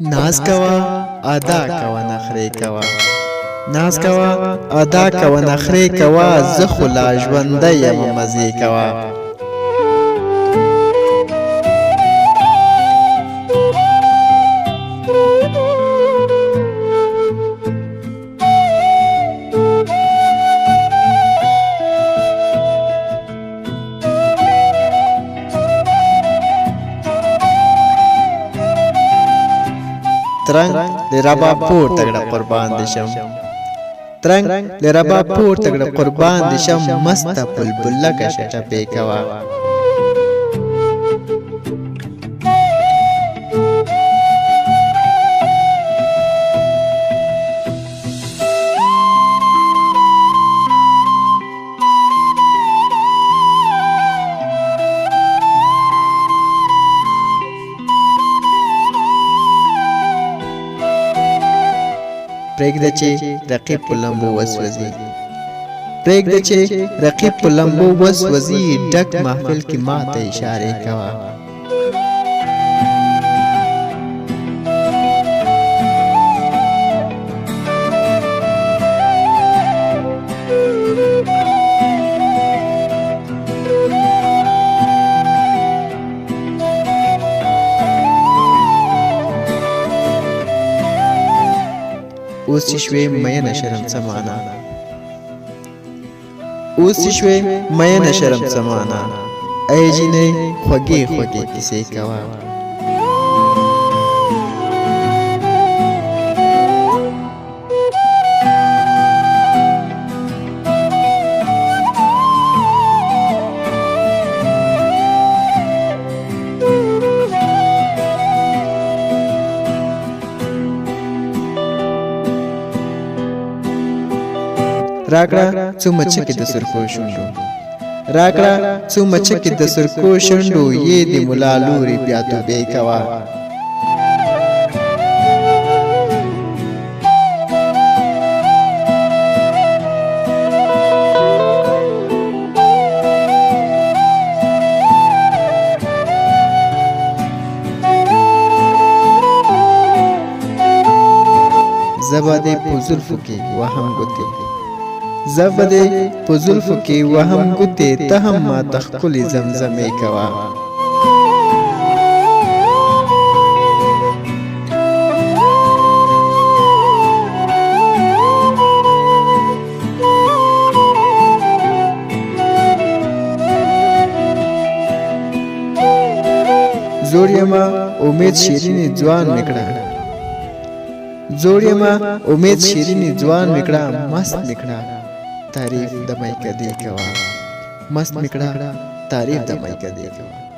नाज कवा अदा कवा नखरे कवा नाज कवा अदा कवा नखरे कवा زه خو لا ژوندی یم مزې کوا ترنګ لربا پور تګړه قربان دي شم ترنګ لربا پور تګړه قربان دي شم مست بلبل لکه شټه کوا پرېږده چې رقیب په لمبو وسوځي پرېږده چې رقیب په لمبو وسوځي ډک محفل کې ماته اشارې کوه اوس چې شوې مینه شرم سمانا اوس چې شوې مینه شرم سمانا ای جینې خوږې خوږې کیسې کوه راکړه څو مچکې د سرکو شونډو راکړه څو مچکې د سرکو شونډو یې د ملا لورې بیا توبې کوه زه به دې په زلفو کې وهم ګوتې زه به دې په زلفو کې وهم ګوتې ته هم ماته ښکلې زمزمې کوه زوړ یمه امید شیرینې ځوان مې کړه زوړ یمه امید شیرینې ځوان مې کړه مست مې کړه تعریف د مای کدی کوا مست مکړه تعریف د مای کدی کوا